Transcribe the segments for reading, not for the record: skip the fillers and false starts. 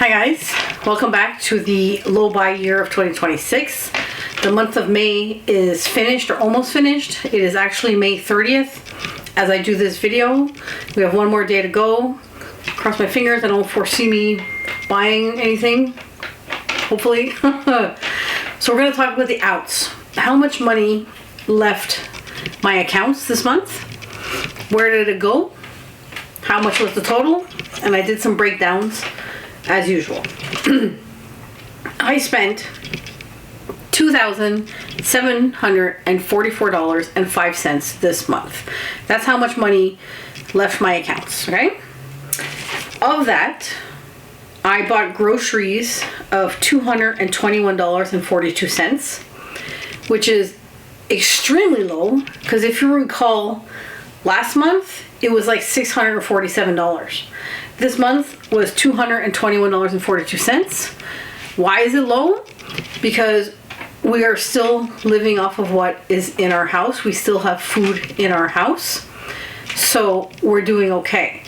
Hi guys, welcome back to the low buy year of 2026. The month of May is finished or almost finished. It is actually May 30th as I do this video. We have one more day to go. Cross my fingers, I don't foresee me buying anything, hopefully. So we're going to talk about the outs. How much money left my accounts this month? Where did it go? How much was the total? And I did some breakdowns as usual. I spent $2,744.05 this month. That's how much money left my accounts, okay? Of that, I bought groceries of $221.42, which is extremely low because if you recall, last month it was like $647. This month was $221.42. Why is it low? Because we are still living off of what is in our house. We still have food in our house. So we're doing okay.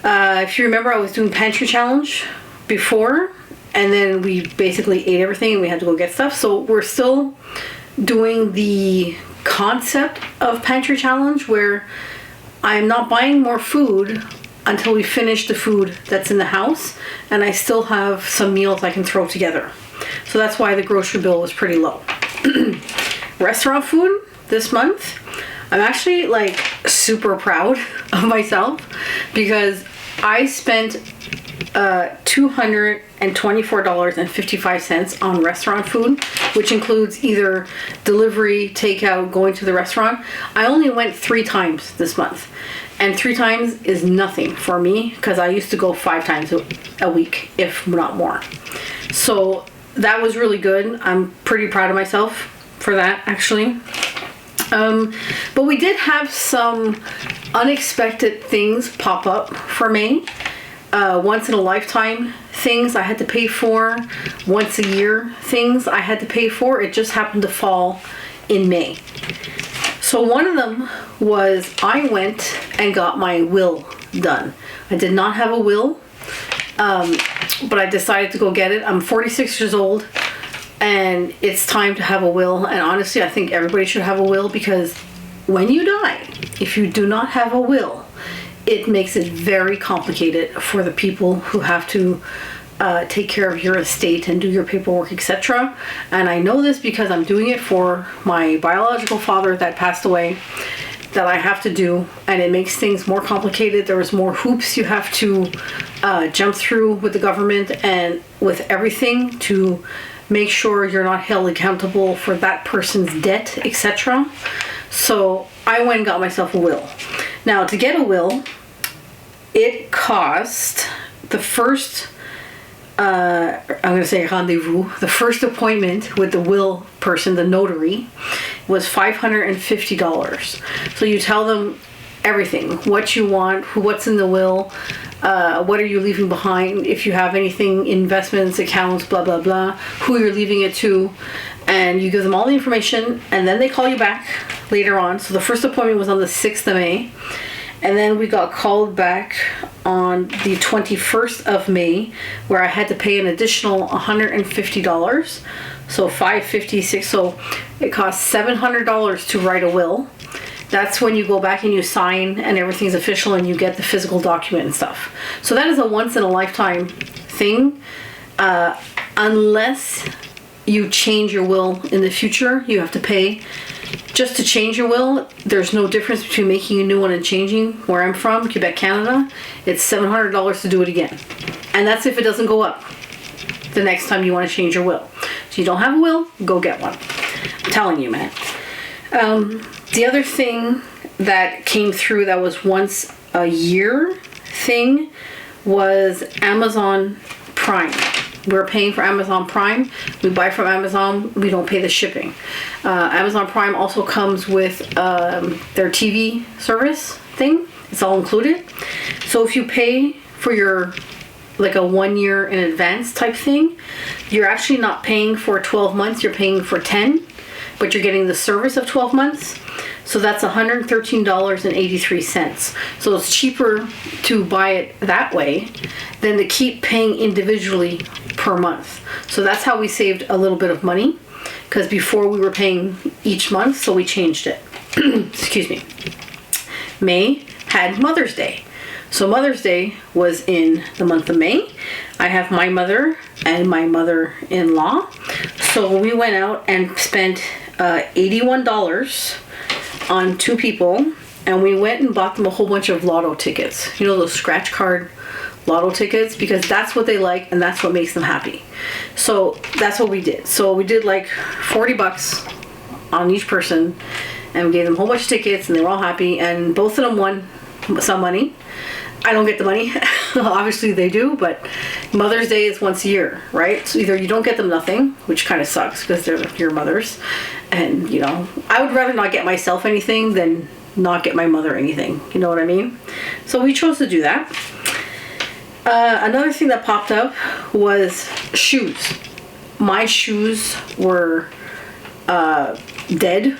If you remember, I was doing pantry challenge before, and then we basically ate everything and we had to go get stuff. So we're still doing the concept of pantry challenge where I'm not buying more food until we finish the food that's in the house, and I still have some meals I can throw together. So that's why the grocery bill was pretty low. Restaurant food this month, I'm actually like super proud of myself because I spent $224.55 on restaurant food, which includes either delivery, takeout, going to the restaurant. I only went 3 times this month, and 3 times is nothing for me because I used to go 5 times a week, if not more. So that was really good. I'm pretty proud of myself for that, actually. But we did have some unexpected things pop up for May. Once in a lifetime things I had to pay for, once a year things I had to pay for. It just happened to fall in May. So one of them was I went and got my will done. I did not have a will, but I decided to go get it. I'm 46 years old and it's time to have a will. And honestly, I think everybody should have a will because when you die, if you do not have a will, it makes it very complicated for the people who have to take care of your estate and do your paperwork, etc. And I know this because I'm doing it for my biological father that passed away, that I have to do, and it makes things more complicated. There's more hoops you have to jump through with the government and with everything to make sure you're not held accountable for that person's debt, etc. So I went and got myself a will. Now, to get a will, it cost the first, I'm going to say rendezvous, the first appointment with the will person, the notary, was $550. So you tell them everything, what you want, what's in the will, what are you leaving behind, if you have anything, investments, accounts, blah, blah, blah, who you're leaving it to, and you give them all the information, and then they call you back later on. So the first appointment was on the 6th of May. And then we got called back on the 21st of May, where I had to pay an additional $150. So $556. So it cost $700 to write a will. That's when you go back and you sign and everything's official and you get the physical document and stuff. So that is a once in a lifetime thing. Unless you change your will in the future, you have to pay. Just to change your will, there's no difference between making a new one and changing. Where I'm from, Quebec, Canada, it's $700 to do it again. And that's if it doesn't go up the next time you want to change your will. So you don't have a will, go get one. I'm telling you, man. The other thing that came through that was once a year thing was Amazon Prime. We're paying for Amazon Prime. We buy from Amazon. We don't pay the shipping. Amazon Prime also comes with their TV service thing. It's all included. So if you pay for your like a 1 year in advance type thing, you're actually not paying for 12 months. You're paying for 10, but you're getting the service of 12 months. So that's $113.83. So it's cheaper to buy it that way than to keep paying individually per month. So that's how we saved a little bit of money, because before we were paying each month, so we changed it. Excuse me. May had Mother's Day. So Mother's Day was in the month of May. I have my mother and my mother-in-law. So we went out and spent $81 on 2 people, and we went and bought them a whole bunch of lotto tickets. You know, those scratch card lotto tickets, because that's what they like and that's what makes them happy. So that's what we did. So we did like $40 on each person, and we gave them a whole bunch of tickets, and they were all happy, and both of them won some money. I don't get the money. Obviously they do, but Mother's Day is once a year, right? So either you don't get them nothing, which kind of sucks because they're your mothers, and you know, I would rather not get myself anything than not get my mother anything. You know what I mean? So we chose to do that. Another thing that popped up was shoes. My shoes were dead,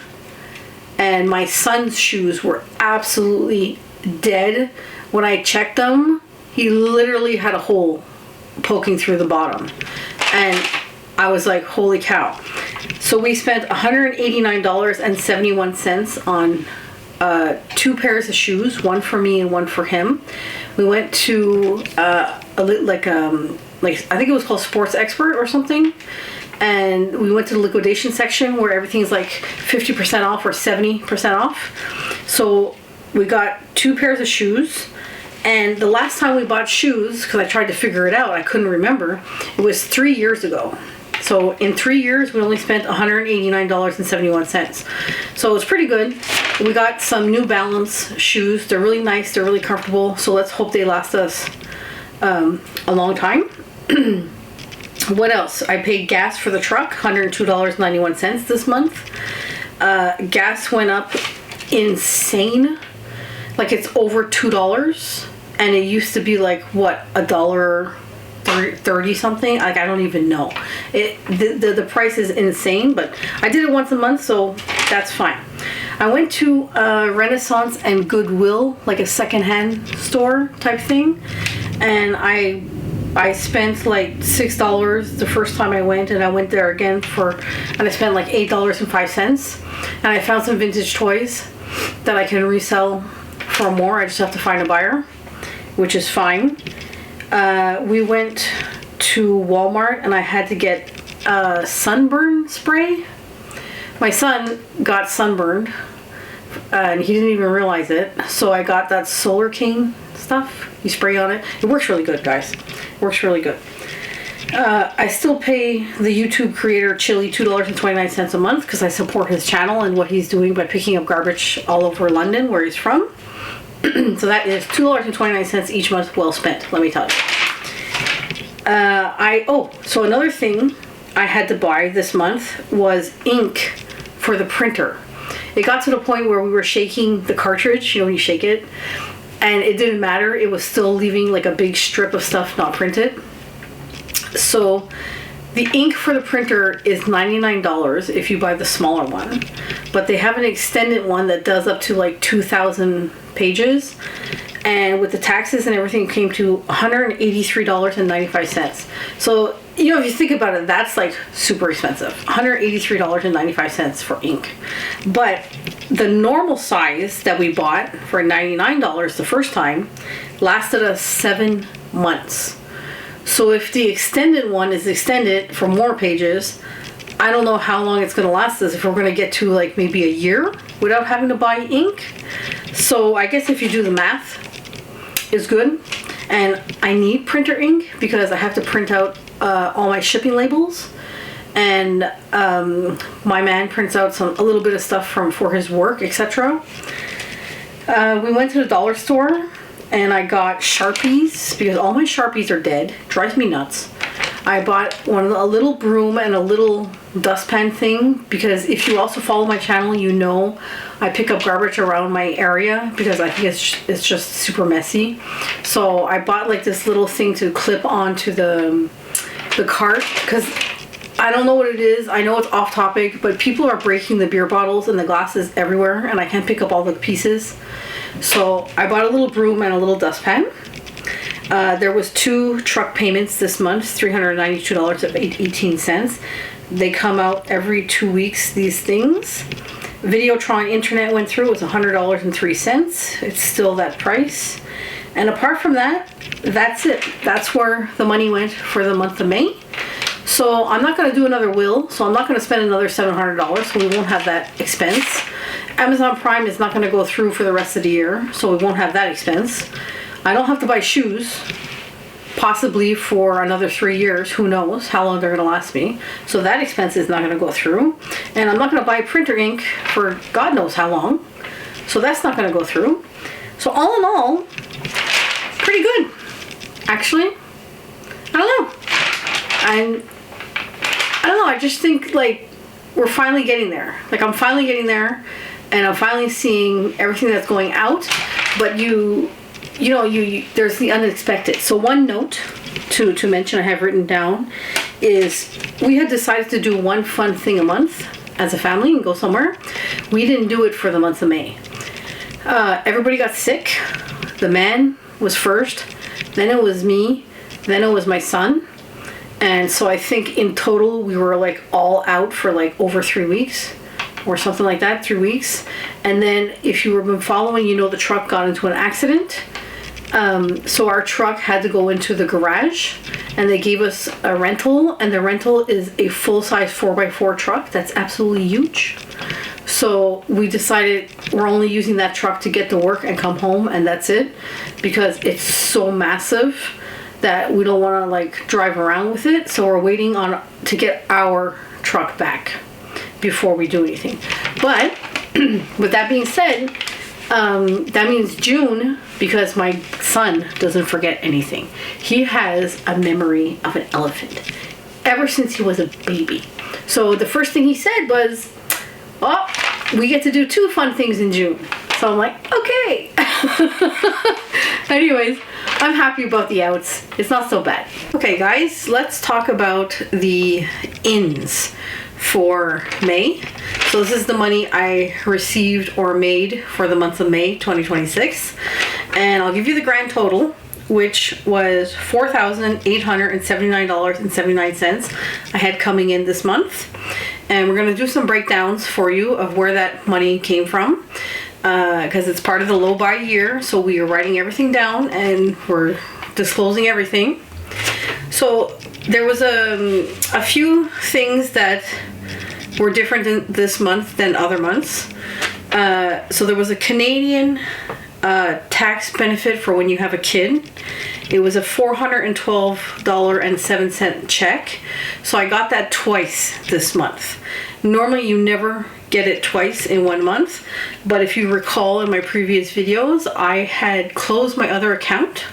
and my son's shoes were absolutely dead. When I checked them, he literally had a hole poking through the bottom, and I was like, holy cow. So we spent $189.71 on 2 pairs of shoes, one for me and one for him. We went to I think it was called Sports Expert or something, and we went to the liquidation section where everything's like 50% off or 70% off. So we got 2 pairs of shoes, and the last time we bought shoes, because I tried to figure it out, I couldn't remember, it was 3 years ago. So in 3 years, we only spent $189.71. So it's pretty good. We got some New Balance shoes. They're really nice. They're really comfortable. So let's hope they last us a long time. What else? I paid gas for the truck, $102.91 this month. Gas went up insane. Like, it's over $2. And it used to be like, what, $1.30 something? Like, I don't even know. The price is insane, but I did it once a month, so that's fine. I went to Renaissance and Goodwill, like a secondhand store type thing, and I spent like $6 the first time I went, and I went there again and I spent like $8.05, and I found some vintage toys that I can resell for more. I just have to find a buyer, which is fine. We went to Walmart, and I had to get sunburn spray. My son got sunburned, and he didn't even realize it. So I got that Solar King stuff. You spray on it. It works really good, guys. It works really good. I still pay the YouTube creator Chili $2.29 a month because I support his channel and what he's doing by picking up garbage all over London, where he's from. So that is $2.29 each month, well spent, let me tell you. So another thing I had to buy this month was ink for the printer. It got to the point where we were shaking the cartridge, you know, when you shake it, and it didn't matter. It was still leaving like a big strip of stuff not printed. So the ink for the printer is $99 if you buy the smaller one, but they have an extended one that does up to like 2,000 pages, and with the taxes and everything it came to $183.95. So, you know, if you think about it, that's like super expensive. $183.95 for ink. But the normal size that we bought for $99 the first time lasted us 7 months. So if the extended one is extended for more pages, I don't know how long it's going to last us, if we're going to get to like maybe a year without having to buy ink. So I guess if you do the math, it's good. And I need printer ink because I have to print out all my shipping labels. And my man prints out a little bit of stuff for his work, etc. We went to the dollar store, and I got Sharpies because all my Sharpies are dead. Drives me nuts. I bought a little broom and a little dustpan thing because if you also follow my channel, you know I pick up garbage around my area because I think it's just super messy. So I bought like this little thing to clip onto the cart because I don't know what it is. I know it's off topic, but people are breaking the beer bottles and the glasses everywhere, and I can't pick up all the pieces. So I bought a little broom and a little dustpan. There was 2 truck payments this month, $392.18. They come out every 2 weeks, these things. Videotron internet went through, it was $100.03. It's still that price. And apart from that, that's it. That's where the money went for the month of May. So I'm not going to do another will, so I'm not going to spend another $700, so we won't have that expense. Amazon Prime is not going to go through for the rest of the year, so we won't have that expense. I don't have to buy shoes, possibly for another 3 years. Who knows how long they're going to last me. So that expense is not going to go through. And I'm not going to buy printer ink for God knows how long. So that's not going to go through. So all in all, pretty good. Actually, I don't know. I don't know, I just think like we're finally getting there. Like I'm finally getting there and I'm finally seeing everything that's going out. But you know, there's the unexpected. So one note to mention I have written down is we had decided to do one fun thing a month as a family and go somewhere. We didn't do it for the month of May. Everybody got sick. The man was first, then it was me, then it was my son. And so I think in total we were like all out for like over 3 weeks or something like that, 3 weeks. And then if you have been following, you know the truck got into an accident. So our truck had to go into the garage and they gave us a rental, and the rental is a full-size 4x4 truck that's absolutely huge. So we decided we're only using that truck to get to work and come home, and that's it, because it's so massive that we don't want to like drive around with it. So we're waiting on to get our truck back before we do anything. But with that being said, that means June, because my son doesn't forget anything. He has a memory of an elephant ever since he was a baby. So the first thing he said was, "Oh, we get to do 2 fun things in June." So I'm like, okay. Anyways, I'm happy about the outs. It's not so bad. Okay, guys, let's talk about the ins for May. So this is the money I received or made for the month of May 2026. And I'll give you the grand total, which was $4,879.79 I had coming in this month. And we're going to do some breakdowns for you of where that money came from. Because it's part of the low buy year, so we are writing everything down and we're disclosing everything. So there was a few things that were different in this month than other months. So there was a Canadian tax benefit for when you have a kid. It was a $412.07 check. So I got that twice this month. Normally you never get it twice in 1 month, but if you recall in my previous videos, I had closed my other account,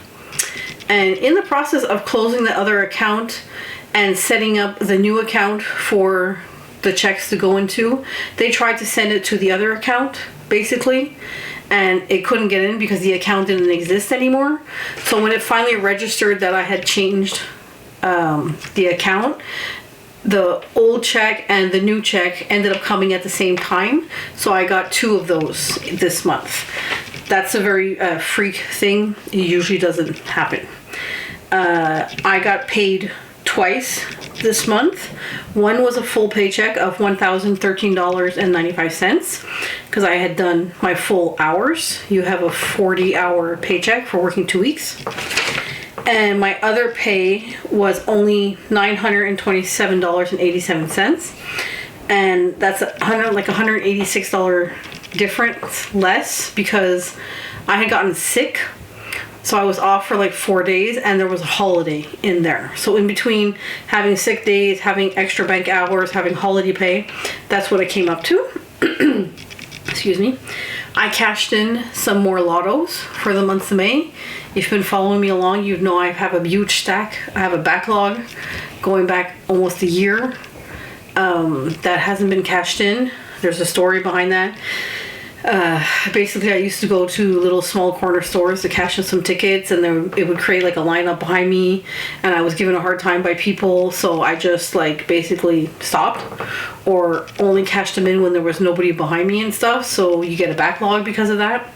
and in the process of closing the other account and setting up the new account for the checks to go into, they tried to send it to the other account basically, and it couldn't get in because the account didn't exist anymore. So when it finally registered that I had changed the account, the old check and the new check ended up coming at the same time. So I got 2 of those this month. That's a very freak thing. It usually doesn't happen. I got paid twice this month. One was a full paycheck of $1,013.95 because I had done my full hours. You have a 40-hour paycheck for working 2 weeks. And my other pay was only $927.87, and that's like $186 difference less because I had gotten sick, so I was off for like 4 days, and there was a holiday in there. So in between having sick days, having extra bank hours, having holiday pay, that's what it came up to. Excuse me. I cashed in some more lottos for the month of May. If you've been following me along, you know I have a huge stack. I have a backlog going back almost a year that hasn't been cashed in. There's a story behind that. Basically, I used to go to little small corner stores to cash in some tickets, and then it would create like a lineup behind me, and I was given a hard time by people, so I just like basically stopped or only cashed them in when there was nobody behind me and stuff, so you get a backlog because of that.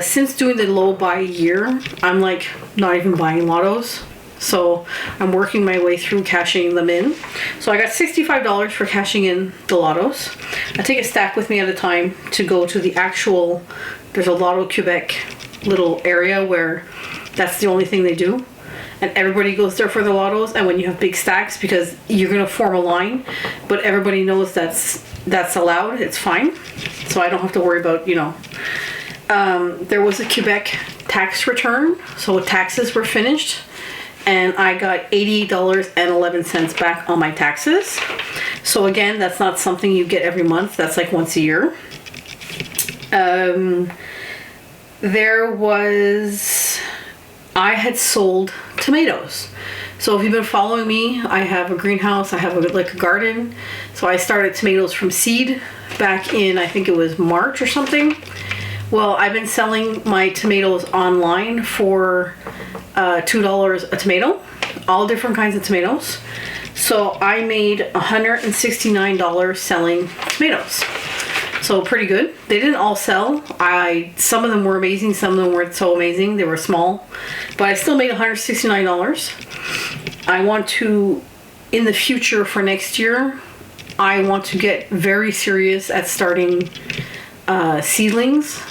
Since doing the low buy year, I'm like not even buying lottos. So I'm working my way through cashing them in. So I got $65 for cashing in the lottos. I take a stack with me at a time to go to the actual, there's a Lotto Quebec little area where that's the only thing they do. And everybody goes there for the lottos. And when you have big stacks, because you're going to form a line, but everybody knows that's allowed, it's fine. So I don't have to worry about, there was a Quebec tax return. So taxes were finished. And I got $80.11 back on my taxes. So again, that's not something you get every month. That's like once a year. I had sold tomatoes. So if you've been following me, I have a greenhouse. I have a garden. So I started tomatoes from seed back in, I think it was March or something. Well, I've been selling my tomatoes online for $2 a tomato, all different kinds of tomatoes. So I made $169 selling tomatoes. So pretty good. They didn't all sell. Some of them were amazing, some of them weren't so amazing. They were small, but I still made $169. I want to, in the future for next year, I want to get very serious at starting seedlings,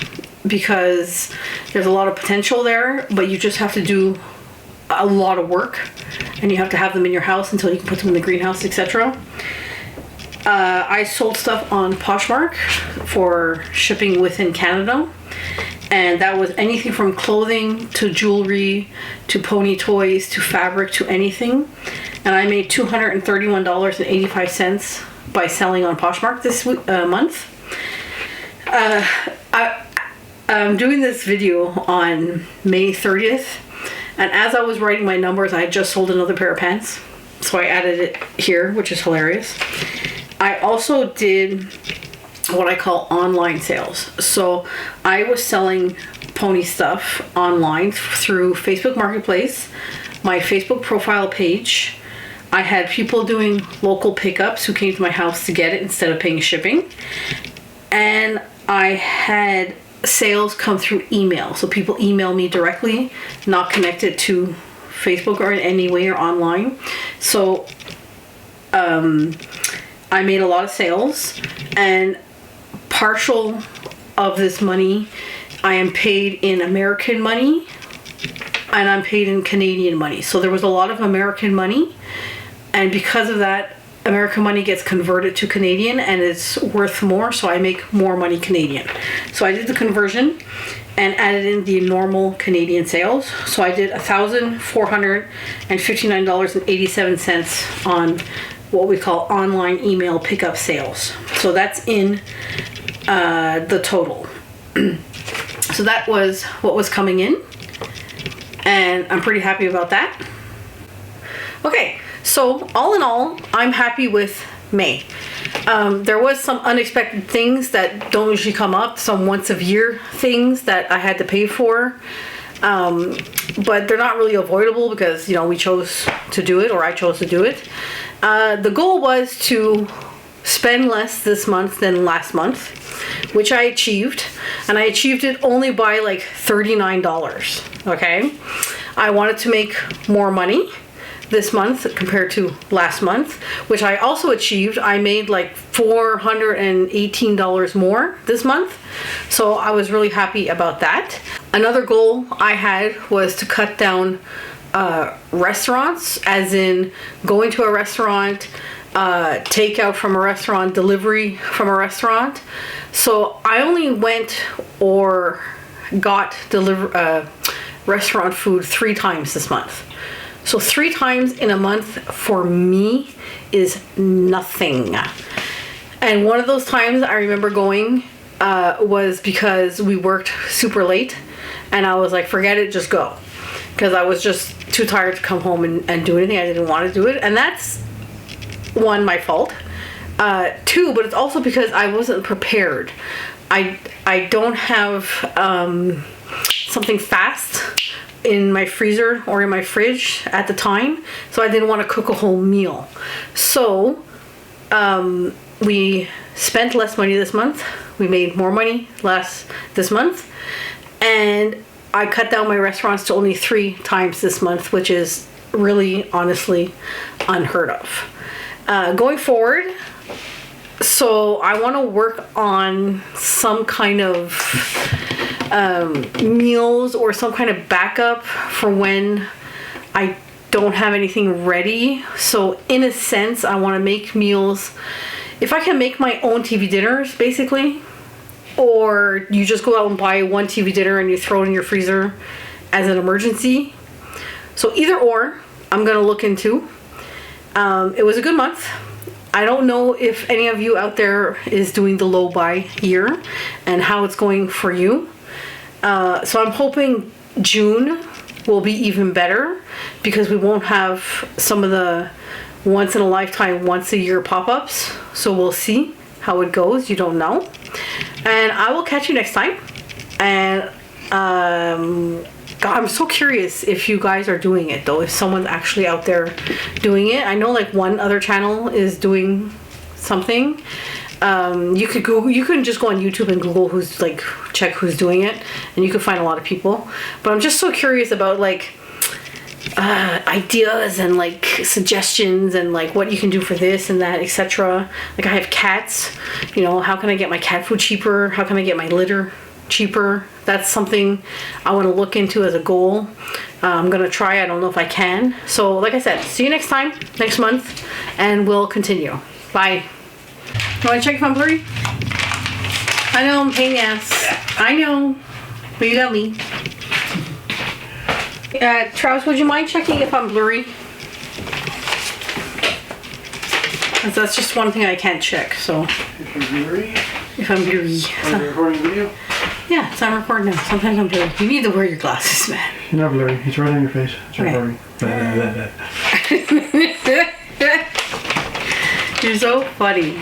because there's a lot of potential there, but you just have to do a lot of work, and you have to have them in your house until you can put them in the greenhouse, etc. I sold stuff on Poshmark for shipping within Canada, and that was anything from clothing to jewelry to pony toys to fabric to anything, and I made $231.85 by selling on Poshmark this month. I'm doing this video on May 30th, and as I was writing my numbers, I had just sold another pair of pants, so I added it here, which is hilarious. I also did what I call online sales. So I was selling pony stuff online through Facebook Marketplace, my Facebook profile page. I had people doing local pickups who came to my house to get it instead of paying shipping, and I had sales come through email. So people email me directly, not connected to Facebook or in any way or online. So I made a lot of sales, and partial of this money I am paid in American money and I'm paid in Canadian money. So there was a lot of American money, and because of that, American money gets converted to Canadian and it's worth more, so I make more money Canadian. So I did the conversion and added in the normal Canadian sales. So I did $1,459.87 on what we call online email pickup sales. So that's in the total. So that was what was coming in, and I'm pretty happy about that. Okay, so all in all, I'm happy with May. There was some unexpected things that don't usually come up, some once a year things that I had to pay for, but they're not really avoidable because, you know, we chose to do it, or I chose to do it. The goal was to spend less this month than last month, which I achieved, and I achieved it only by like $39. Okay, I wanted to make more money this month compared to last month, which I also achieved. I made like $418 more this month, so I was really happy about that. Another goal I had was to cut down restaurants, as in going to a restaurant, takeout from a restaurant, delivery from a restaurant. So I only went or got restaurant food 3 times this month. So 3 times in a month for me is nothing. And one of those times I remember going was because we worked super late, and I was like, forget it, just go. Because I was just too tired to come home and do anything. I didn't want to do it. And that's, 1, my fault. 2, but it's also because I wasn't prepared. I don't have something fast in my freezer or in my fridge at the time, so I didn't want to cook a whole meal. So we spent less money this month. We made more money this month, and I cut down my restaurants to only 3 times this month, which is really, honestly, unheard of. Going forward, so I want to work on some kind of meals or some kind of backup for when I don't have anything ready. So in a sense, I want to make meals. If I can make my own TV dinners, basically, or you just go out and buy one TV dinner and you throw it in your freezer as an emergency. So either or, I'm going to look into. It was a good month. I don't know if any of you out there is doing the low buy year and how it's going for you. So I'm hoping June will be even better because we won't have some of the once in a lifetime, once a year pop-ups. So we'll see how it goes. You don't know. And I will catch you next time. And God, I'm so curious if you guys are doing it though, if someone's actually out there doing it. I know like one other channel is doing something. You can just go on YouTube and Google who's like, check who's doing it, and you can find a lot of people. But I'm just so curious about like ideas and like suggestions and like what you can do for this and that, etc. Like I have cats, you know, how can I get my cat food cheaper? How can I get my litter cheaper? That's something I want to look into as a goal. I'm gonna try. I don't know if I can. So like I said, see you next time, next month, and we'll continue. Bye. You want to check if I'm blurry? I know I'm a pain in the ass. I know, but you got me. Travis, would you mind checking if I'm blurry? Because that's just one thing I can't check. So. If I'm blurry? If I'm blurry. Are you recording video? Yeah, it's on record now. Sometimes I'm blurry. You need to wear your glasses, man. You're not blurry. It's right on your face. It's recording. You're so funny.